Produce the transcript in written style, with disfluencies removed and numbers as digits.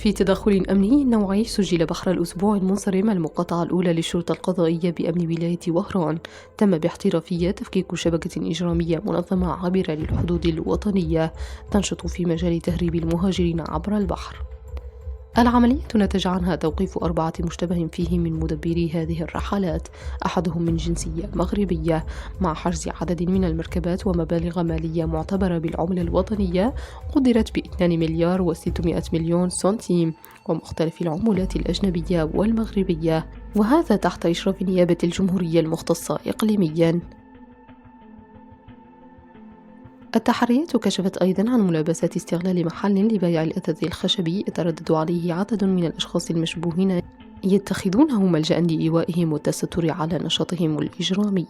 في تدخل أمني نوعي سجل بحر الأسبوع المنصرم المقاطعة الأولى للشرطة القضائية بأمن ولاية وهران، تم باحترافية تفكيك شبكة إجرامية منظمة عابرة للحدود الوطنية تنشط في مجال تهريب المهاجرين عبر البحر. العملية نتج عنها توقيف 4 مشتبه فيه من مدبري هذه الرحلات، أحدهم من جنسية مغربية، مع حجز عدد من المركبات ومبالغ مالية معتبرة بالعملة الوطنية قدرت ب2 مليار و600 مليون سنتيم ومختلف العملات الأجنبية والمغربية، وهذا تحت إشراف نيابة الجمهورية المختصة إقليمياً. التحريات كشفت أيضا عن ملابسات استغلال محل لبيع الأثاث الخشبي يتردد عليه عدد من الأشخاص المشبوهين يتخذونه ملجأ لإيوائهم والتستر على نشاطهم الإجرامي.